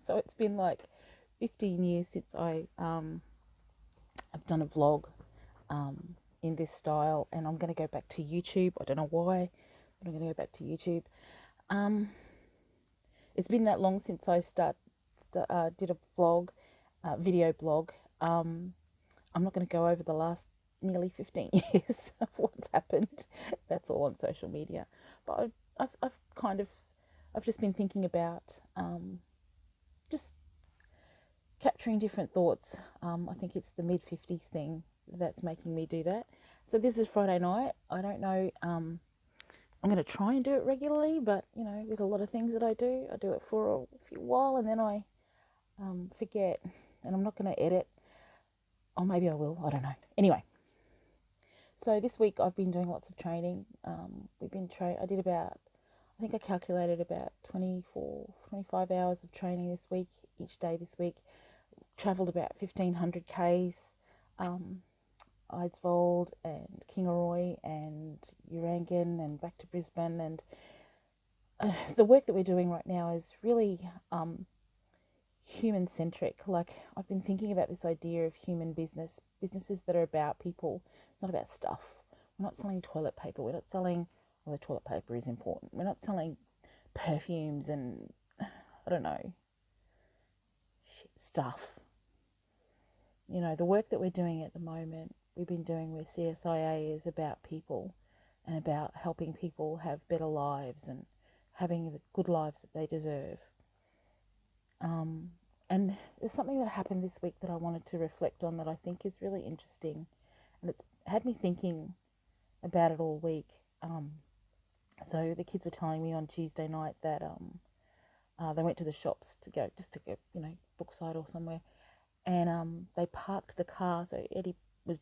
So it's been like 15 years since I've done a vlog in this style, and I'm going to go back to YouTube. I don't know why, but I'm going to go back to YouTube. Um, it's been that long since I did a vlog, video blog. I'm not going to go over the last nearly 15 years of what's happened. That's all on social media. But I've just been thinking about just capturing different thoughts. I think it's the mid-50s thing that's making me do that. So this is Friday night. I don't know. I'm going to try and do it regularly, but with a lot of things that I do it for a few while and then I forget, and I'm not going to edit. Or maybe I will. I don't know. Anyway, so this week I've been doing lots of training. I did about, I think I calculated about 24, 25 hours of training this week, each day this week. Travelled about 1,500 Ks, Eidsvold and Kingaroy and Urangan and back to Brisbane. And the work that we're doing right now is really human centric. Like, I've been thinking about this idea of human businesses that are about people. It's not about stuff. We're not selling toilet paper. We're not selling, well, the toilet paper is important. We're not selling perfumes and, I don't know, stuff. The work that we're doing at the moment, we've been doing with CSIA, is about people and about helping people have better lives and having the good lives that they deserve. And there's something that happened this week that I wanted to reflect on that I think is really interesting, and it's had me thinking about it all week. So the kids were telling me on Tuesday night that they went to the shops to go Brookside or somewhere, and they parked the car. So Eddie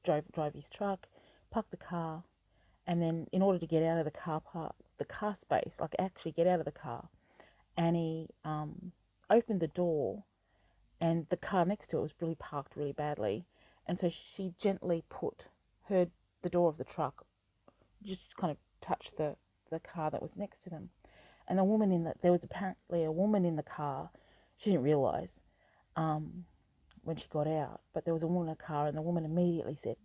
drove his truck, parked the car, and then in order to get out of the car space, like actually get out of the car, Annie opened the door, and the car next to it was really parked really badly, and so she gently put the door of the truck, just kind of touched the car that was next to them, and there was apparently a woman in the car. She didn't realise when she got out, but there was a woman in the car, and the woman immediately said,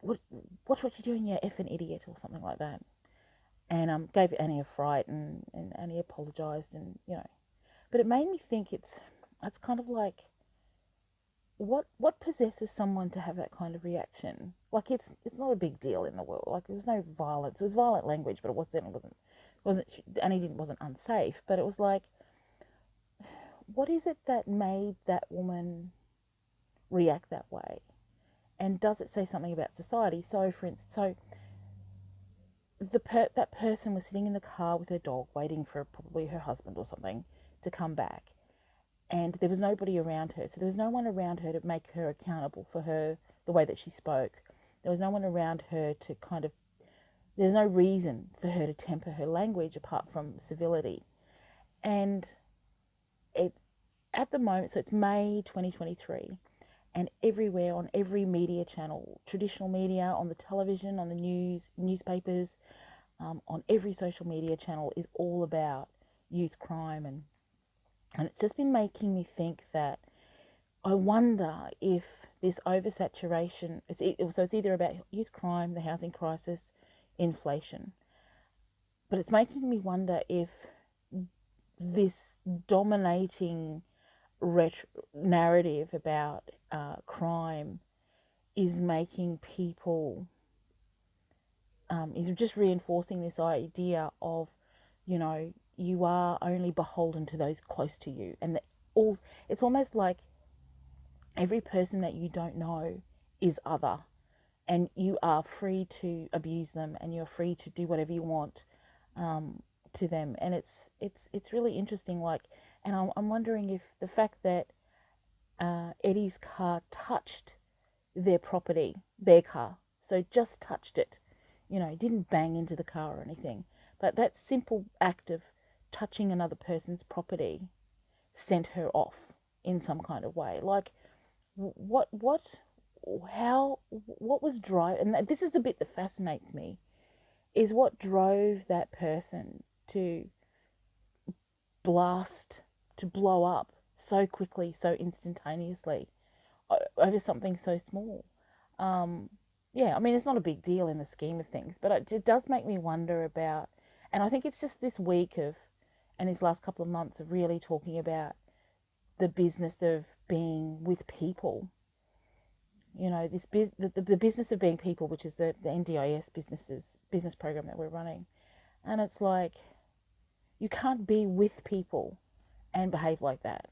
watch what you're doing, you effing idiot, or something like that. And gave Annie a fright, and Annie apologised, and but it made me think it's kind of like, what possesses someone to have that kind of reaction? Like, it's not a big deal in the world. Like, there was no violence. It was violent language, but it wasn't Annie wasn't unsafe, but it was like, what is it that made that woman react that way? And does it say something about society? So, for instance, that person was sitting in the car with her dog, waiting for probably her husband or something to come back, and there was nobody around her. So there was no one around her to make her accountable for the way that she spoke. There was no one around her to there's no reason for her to temper her language apart from civility. And at the moment, so it's May 2023, and everywhere, on every media channel, traditional media, on the television, on the newspapers, on every social media channel, is all about youth crime, and it's just been making me think that I wonder if this oversaturation, so it's either about youth crime, the housing crisis, inflation, but it's making me wonder if this dominating narrative about crime is making people, is just reinforcing this idea of, you are only beholden to those close to you, and it's almost like every person that you don't know is other, and you are free to abuse them, and you're free to do whatever you want to them. And it's really interesting. Like, and I'm wondering if the fact that Eddie's car touched their property, their car, so just touched it, didn't bang into the car or anything, but that simple act of touching another person's property sent her off in some kind of way. Like, what was driving, and this is the bit that fascinates me, is what drove that person to blast to blow up so quickly, so instantaneously over something so small. Yeah, I mean, it's not a big deal in the scheme of things, but it does make me wonder about, and I think it's just this week of, and these last couple of months of really talking about the business of being with people. You know, the business of being people, which is the NDIS business program that we're running. And it's like, you can't be with people and behave like that.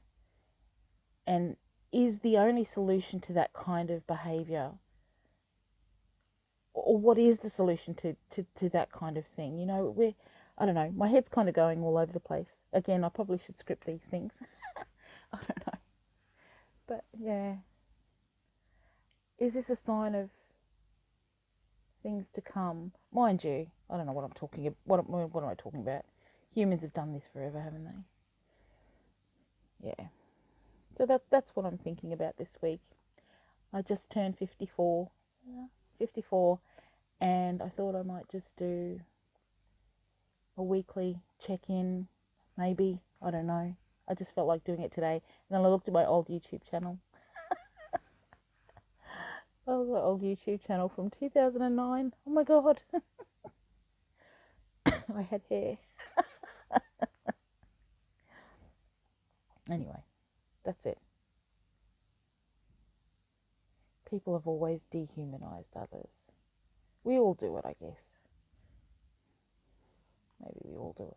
And is the only solution to that kind of behavior, or what is the solution to that kind of thing? You know, I don't know, my head's kind of going all over the place. Again, I probably should script these things. I don't know. But yeah, is this a sign of things to come? Mind you, I don't know what I'm talking about. What am I talking about? Humans have done this forever, haven't they? Yeah. So that's what I'm thinking about this week. I just turned 54, 54, and I thought I might just do a weekly check-in, maybe. I don't know. I just felt like doing it today. And then I looked at my old YouTube channel. Oh, the old YouTube channel from 2009. Oh my God. I had hair. Anyway, that's it. People have always dehumanized others. We all do it, I guess. Maybe we all do it.